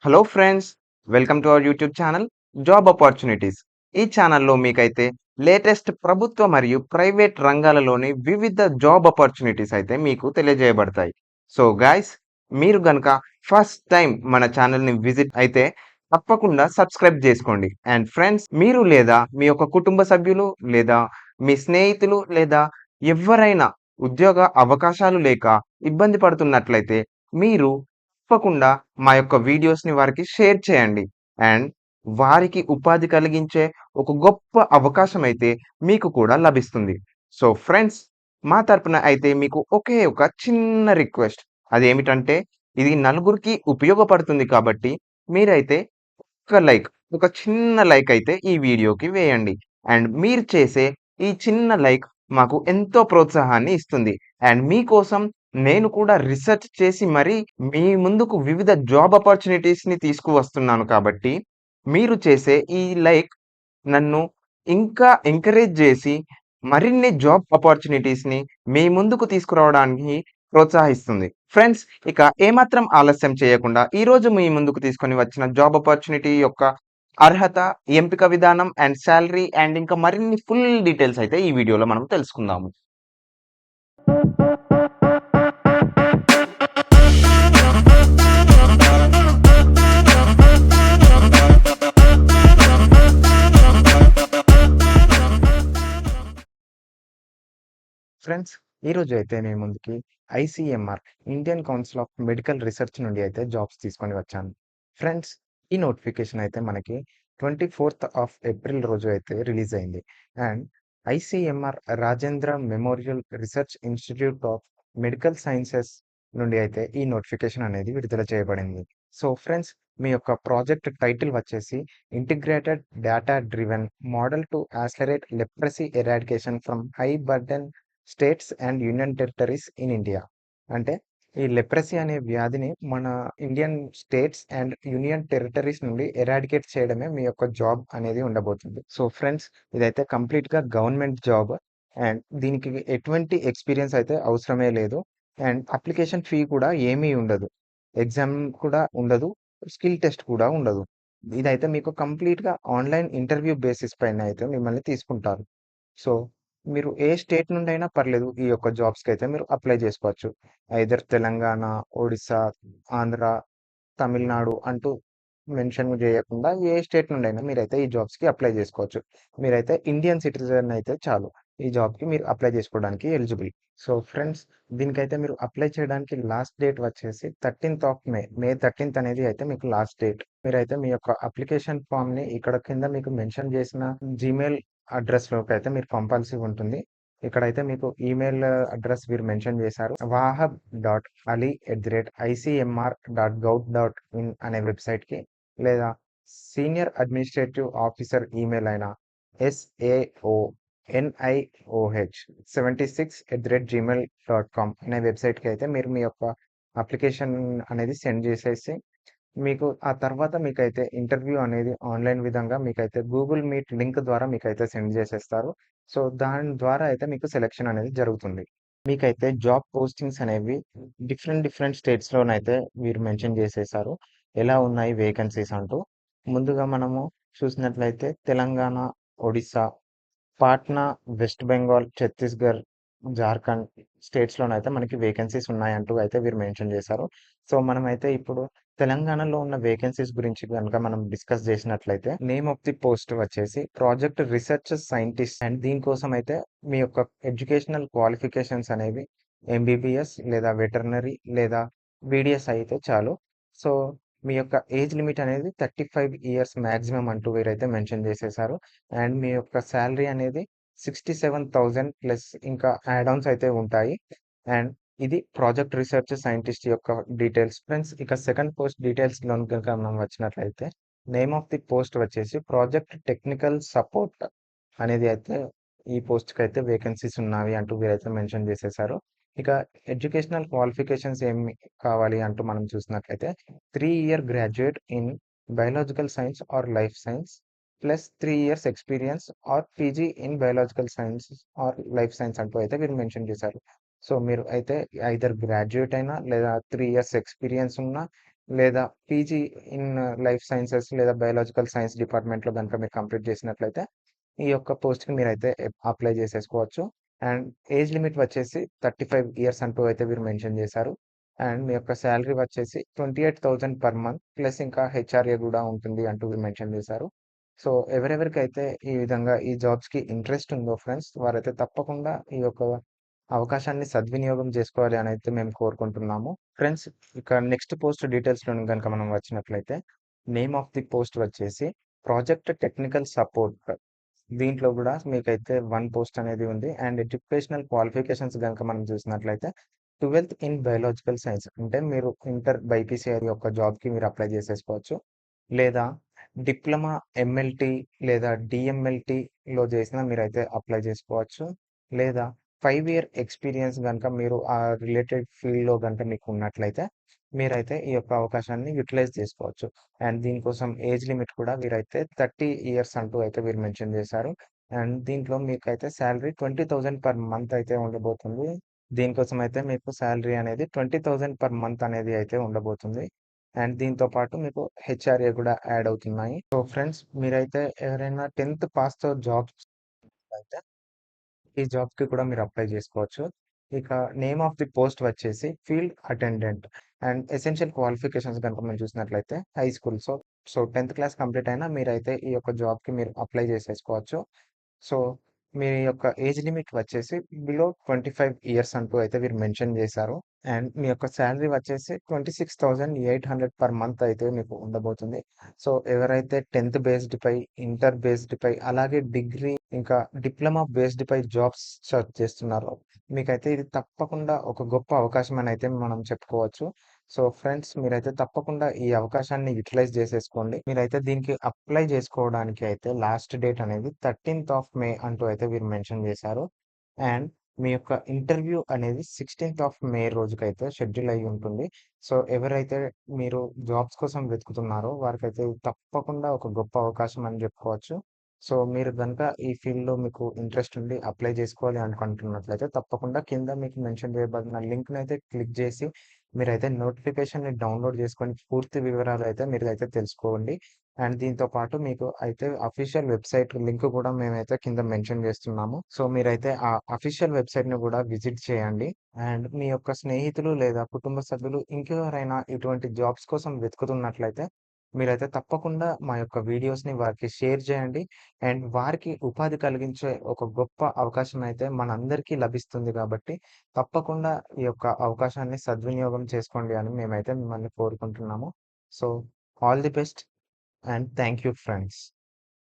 Hello friends, welcome to our YouTube channel job opportunities. ఈ ఛానల్లో మీకైతే లేటెస్ట్ ప్రభుత్వ మరియు ప్రైవేట్ రంగాలలోని వివిధ జాబ్ ఆపర్చునిటీస్ అయితే మీకు తెలియజేయబడతాయి. సో గాయ్స్, మీరు గనక ఫస్ట్ టైం మన ఛానల్ని విజిట్ అయితే తప్పకుండా సబ్స్క్రైబ్ చేసుకోండి. అండ్ ఫ్రెండ్స్, మీరు లేదా మీ యొక్క కుటుంబ సభ్యులు లేదా మీ స్నేహితులు లేదా ఎవరైనా ఉద్యోగ అవకాశాలు లేక ఇబ్బంది పడుతున్నట్లయితే మీరు తప్పకుండా మా యొక్క వీడియోస్‌ని వారికి షేర్ చేయండి. అండ్ వారికి ఉపాధి కలిగించే ఒక గొప్ప అవకాశం అయితే మీకు కూడా లభిస్తుంది. సో ఫ్రెండ్స్, మా తరపున అయితే మీకు ఒకే ఒక చిన్న రిక్వెస్ట్. అదేమిటంటే ఇది నలుగురికి ఉపయోగపడుతుంది కాబట్టి మీరైతే ఒక లైక్, ఒక చిన్న లైక్ అయితే ఈ వీడియోకి వేయండి. అండ్ మీరు చేసే ఈ చిన్న లైక్ మాకు ఎంతో ప్రోత్సాహాన్ని ఇస్తుంది. అండ్ మీకోసం నేను కూడా రిసర్చ్ చేసి మరీ మీ ముందుకు వివిధ జాబ్ ఆపర్చునిటీస్‌ని తీసుకువస్తున్నాను కాబట్టి, మీరు చేసే ఈ లైక్ నన్ను ఇంకా ఎంకరేజ్ జేసి, మరిన్ని జాబ్ ఆపర్చునిటీస్‌ని మీ ముందుకు తీసుకురావడానికి ప్రోత్సహిస్తుంది. ఫ్రెండ్స్, ఇక ఏమాత్రం ఆలస్యం చేయకుండా ఈరోజు మీ ముందుకు తీసుకొని వచ్చిన జాబ్ ఆపర్చునిటీ యొక్క అర్హత, ఎంపిక విధానం అండ్ సాలరీ అండ్ ఇంకా మరిన్ని ఫుల్ డీటెయిల్స్ అయితే ఈ వీడియోలో మనం తెలుసుకుందాము. ఫ్రెండ్స్, ఈరోజు అయితే మీ ముందుకి ICMR Indian council of medical research నుండి అయితే జాబ్స్ తీసుకొని వచ్చాను. ఫ్రెండ్స్, ఈ నోటిఫికేషన్ అయితే మనకి 24th ఆఫ్ ఏప్రిల్ రోజు అయితే రిలీజ్ అయింది. And ICMR Rajendra memorial research institute of medical sciences నుండి అయితే ఈ నోటిఫికేషన్ అనేది విడుదల చేయబడింది. సో ఫ్రెండ్స్, మీ యొక్క ప్రాజెక్ట్ టైటిల్ వచ్చేసి integrated data driven model to accelerate leprosy eradication from high burden states and union territories in India. అంటే ఈ లెప్రసీ అనే వ్యాధిని మన Indian states and union territories నుండి ఎరాడికేట్ చేయడమే మీ యొక్క జాబ్ అనేది ఉండబోతుంది. సో ఫ్రెండ్స్, ఇదైతే కంప్లీట్‌గా గవర్నమెంట్ జాబ్. అండ్ దీనికి ఎటువంటి ఎక్స్‌పీరియన్స్ అయితే అవసరమే లేదు. అండ్ అప్లికేషన్ ఫీ కూడా ఏమీ ఉండదు. ఎగ్జామ్ కూడా ఉండదు. స్కిల్ టెస్ట్ కూడా ఉండదు. ఇదైతే మీకు కంప్లీట్‌గా ఆన్‌లైన్ ఇంటర్వ్యూ బేసిస్ పైన అయితే మిమ్మల్ని తీసుకుంటారు. సో, మీరు ఏ స్టేట్ నుండైనా పర్లేదు. ఈ యొక్క జాబ్స్‌కైతే మీరు అప్లై చేసుకోవచ్చు. ఐదర్ తెలంగాణ, ఒడిస్సా, ఆంధ్ర, తమిళనాడు అంటూ మెన్షన్ జేయకుండా ఏ స్టేట్ నుండైనా మీరైతే ఈ జాబ్స్‌కి అప్లై జేసుకోవచ్చు. మీరైతే ఇండియన్ సిటిజన్ అయితే చాలు. ఈ జాబ్‌కి మీరు అప్లై జేసుకోవడానికి ఎలిజిబుల్. సో ఫ్రెండ్స్, దీనికైతే మీరు అప్లై చేయడానికి లాస్ట్ డేట్ వచ్చేసి 13th of May. May 13th అనేది అయితే మీకు లాస్ట్ డేట్. మీరైతే మీ యొక్క అప్లికేషన్ ఫార్మ్‌ని ఇక్కడ కింద మీకు మెన్షన్ చేసిన జీమెయిల్ అడ్రస్‌లోకైతే మీరు పంపాల్సి ఉంటుంది. ఇక్కడైతే మీకు ఈమెయిల్ అడ్రస్ మీరు మెన్షన్ చేశారు. wahab.ali@icmr.gov.in అనే వెబ్‌సైట్‌కి, లేదా సీనియర్ అడ్మినిస్ట్రేటివ్ ఆఫీసర్ ఈమెయిల్ అయిన saonioh76@gmail.com అనే వెబ్‌సైట్‌కి అయితే మీరు మీ యొక్క అప్లికేషన్ అనేది సెండ్ చేసేసి, మీకు ఆ తర్వాత మీకైతే ఇంటర్వ్యూ అనేది ఆన్‌లైన్ విధంగా మీకైతే గూగుల్ మీట్ లింక్ ద్వారా మీకైతే సెండ్ చేసేస్తారు. సో, దాని ద్వారా అయితే మీకు సెలక్షన్ అనేది జరుగుతుంది. మీకైతే జాబ్ పోస్టింగ్స్ అనేవి డిఫరెంట్ డిఫరెంట్ స్టేట్స్‌లోనైతే మీరు మెన్షన్ చేసేశారు. ఎలా ఉన్నాయి వేకెన్సీస్ అంటూ. ముందుగా మనము చూసినట్లయితే తెలంగాణ, ఒడిస్సా, పాట్నా, వెస్ట్ బెంగాల్, ఛత్తీస్‌గఢ్, జార్ఖండ్ స్టేట్స్‌లోనైతే మనకి వేకెన్సీస్ ఉన్నాయంటూ అయితే వీరు మెన్షన్ చేశారు. సో, మనమైతే ఇప్పుడు తెలంగాణలో ఉన్న వేకెన్సీస్ గురించి గనుక మనం డిస్కస్ చేసినట్లయితే, నేమ్ ఆఫ్ ది పోస్ట్ వచ్చేసి ప్రాజెక్ట్ రీసెర్చ్ సైంటిస్ట్. అండ్ దీనికోసం అయితే మీ యొక్క ఎడ్యుకేషనల్ క్వాలిఫికేషన్స్ అనేవి ఎంబీబీఎస్ లేదా వెటర్నరీ లేదా బీడీఎస్ అయితే చాలు. సో, మీ యొక్క ఏజ్ లిమిట్ అనేది 35 ఇయర్స్ మాక్సిమం అంటూ వీరైతే మెన్షన్ చేసేశారు. అండ్ మీ యొక్క సాలరీ అనేది 67,000 ప్లస్ ఇంకా యాడ్ ఆన్స్ అయితే ఉంటాయి. అండ్ ఇది ప్రాజెక్ట్ రీసెర్చ్ సైంటిస్ట్ యొక్క డీటెయిల్స్. ఫ్రెండ్స్, ఇక సెకండ్ పోస్ట్ డీటెయిల్స్‌లో గనుక మనం వచ్చినట్లయితే, నేమ్ ఆఫ్ ది పోస్ట్ వచ్చేసి ప్రాజెక్ట్ టెక్నికల్ సపోర్ట్ అనేది అయితే ఈ పోస్ట్‌కైతే వేకెన్సీస్ ఉన్నవి అంటూ వీరైతే మెన్షన్ చేసేశారు. ఇక ఎడ్యుకేషనల్ క్వాలిఫికేషన్స్ ఏమి కావాలి అంటూ మనం చూసినట్లయితే 3 year graduate in biological science or life science plus 3 years experience or PG in biological science or life science అంటూ అయితే వీరు మెన్షన్ చేశారు. సో, మీరు అయితే ఐదర్ గ్రాడ్యుయేట్ అయినా లేదా 3 ఇయర్స్ ఎక్స్‌పీరియన్స్ ఉన్నా లేదా పీజీ ఇన్ లైఫ్ సైన్సెస్ లేదా బయోలాజికల్ సైన్స్ డిపార్ట్మెంట్‌లో గనుక మీరు కంప్లీట్ చేసినట్లయితే, ఈ యొక్క పోస్ట్‌కి మీరైతే అప్లై చేసేసుకోవచ్చు. అండ్ ఏజ్ లిమిట్ వచ్చేసి 35 ఇయర్స్ అంటూ అయితే వీరు మెన్షన్ చేశారు. అండ్ మీ యొక్క సాలరీ వచ్చేసి 28,000 పర్ మంత్ ప్లస్ ఇంకా హెచ్ఆర్ఏ గూడా ఉంటుంది అంటూ వీరు మెన్షన్ చేశారు. సో, ఎవరెవరికైతే ఈ విధంగా ఈ జాబ్స్‌కి ఇంట్రెస్ట్ ఉందో ఫ్రెండ్స్, వారైతే తప్పకుండా ఈ యొక్క అవకాశాన్ని సద్వినియోగం చేసుకోవాలి అనైతే మేము కోరుకుంటున్నాము. ఫ్రెండ్స్, ఇక నెక్స్ట్ పోస్ట్ డీటెయిల్స్‌లోని గనుక మనం వచ్చినట్లయితే, నేమ్ ఆఫ్ ది పోస్ట్ వచ్చేసి ప్రాజెక్ట్ టెక్నికల్ సపోర్ట్. దీంట్లో గూడా మీకైతే 1 పోస్ట్ అనేది ఉంది. అండ్ ఎడ్యుకేషనల్ క్వాలిఫికేషన్స్ గనుక మనం చూసినట్లయితే 12థ్ ఇన్ బయోలాజికల్ సైన్స్ అంటే మీరు ఇంటర్ బైపీసీ యొక్క జాబ్‌కి మీరు అప్లై చేసేసుకోవచ్చు. లేదా డిప్లొమా ఎంఎల్‌టి లేదా డీఎంఎల్‌టిలో చేసినా మీరైతే అప్లై చేసుకోవచ్చు. లేదా 5 ఇయర్ ఎక్స్‌పీరియన్స్ గనుక మీరు ఆ రిలేటెడ్ ఫీల్డ్‌లో గనుక మీకు ఉన్నట్లయితే, మీరైతే ఈ యొక్క అవకాశాన్ని యుటిలైజ్ చేసుకోవచ్చు. అండ్ దీనికోసం ఏజ్ లిమిట్ కూడా వీరైతే 30 ఇయర్స్ అంటూ అయితే వీరు మెన్షన్ చేశారు. అండ్ దీంట్లో మీకైతే సాలరీ 20,000 పర్ మంత్ అయితే ఉండబోతుంది. దీనికోసం అయితే మీకు సాలరీ అనేది 20,000 పర్ మంత్ అనేది అయితే ఉండబోతుంది. అండ్ దీంతో పాటు మీకు హెచ్ఆర్ఏ కూడా యాడ్ అవుతున్నాయి. సో ఫ్రెండ్స్, మీరైతే ఎవరైనా 10థ్ పాస్‌తో జాబ్స్ అయితే ఈ జాబ్‌కి కూడా మీరు అప్లై చేసుకోవచ్చు. ఇక నేమ్ ఆఫ్ ది పోస్ట్ వచ్చేసి field attendant. And essential qualifications గనుక మనం చూసినట్లయితే హై స్కూల్. సో 10థ్ క్లాస్ కంప్లీట్ అయినా మీరైతే ఈ యొక్క జాబ్‌కి మీరు అప్లై చేసేసుకోవచ్చు. సో, మీ యొక్క ఏజ్ లిమిట్ వచ్చేసి బిలో 25 ఇయర్స్ అంటూ అయితే వీరు మెన్షన్ చేశారు. అండ్ మీ యొక్క సాలరీ వచ్చేసి 26,800 పర్ మంత్ అయితే మీకు ఉండబోతుంది. సో, ఎవరైతే 10థ్ బేస్డ్ పై, ఇంటర్ బేస్డ్ పై, అలాగే డిగ్రీ ఇంకా డిప్లొమా బేస్డ్ పై జాబ్స్ సెర్చ్ చేస్తున్నారో, మీకైతే ఇది తప్పకుండా ఒక గొప్ప అవకాశం అని అయితే మనం చెప్పుకోవచ్చు. సో, ఫ్రెండ్స్, మీరైతే తప్పకుండా ఈ అవకాశాన్ని యుటిలైజ్ చేసేసుకోండి. మీరైతే దీనికి అప్లై చేసుకోవడానికి అయితే లాస్ట్ డేట్ అనేది 13థ్ ఆఫ్ మే అంటూ అయితే వీరు మెన్షన్ చేశారు. అండ్ మీ యొక్క ఇంటర్వ్యూ అనేది 16థ్ ఆఫ్ మే రోజుకైతే షెడ్యూల్ అయ్యి ఉంటుంది. సో, ఎవరైతే మీరు జాబ్స్ కోసం వెతుకుతున్నారో వారికైతే ఇది తప్పకుండా ఒక గొప్ప అవకాశం అని చెప్పుకోవచ్చు. సో, మీరు గనుక ఈ ఫీల్డ్‌లో మీకు ఇంట్రెస్ట్ ఉండి అప్లై చేసుకోవాలి అనుకుంటున్నట్లయితే తప్పకుండా కింద మీకు మెన్షన్ చేయబడిన లింక్‌నైతే క్లిక్ చేసి మీరైతే నోటిఫికేషన్‌ని డౌన్‌లోడ్ చేసుకొని పూర్తి వివరాలైతే మీరైతే తెలుసుకోండి. అండ్ దీంతో పాటు మీకు అయితే అఫీషియల్ వెబ్‌సైట్ లింక్ కూడా మేమైతే కింద మెన్షన్ చేస్తున్నాము. సో, మీరైతే ఆ అఫీషియల్ వెబ్‌సైట్‌ని కూడా విజిట్ చేయండి. అండ్ మీ యొక్క స్నేహితులు లేదా కుటుంబ సభ్యులు ఇంకెవరైనా ఇటువంటి జాబ్స్ కోసం వెతుకుతున్నట్లయితే మీరైతే తప్పకుండా మా యొక్క వీడియోస్‌ని వారికి షేర్ చేయండి. అండ్ వారికి ఉపాధి కలిగించే ఒక గొప్ప అవకాశం అయితే మనందరికీ లభిస్తుంది కాబట్టి తప్పకుండా ఈ యొక్క అవకాశాన్ని సద్వినియోగం చేసుకోండి అని మేమైతే మిమ్మల్ని కోరుకుంటున్నాము. So, all the best and thank you friends.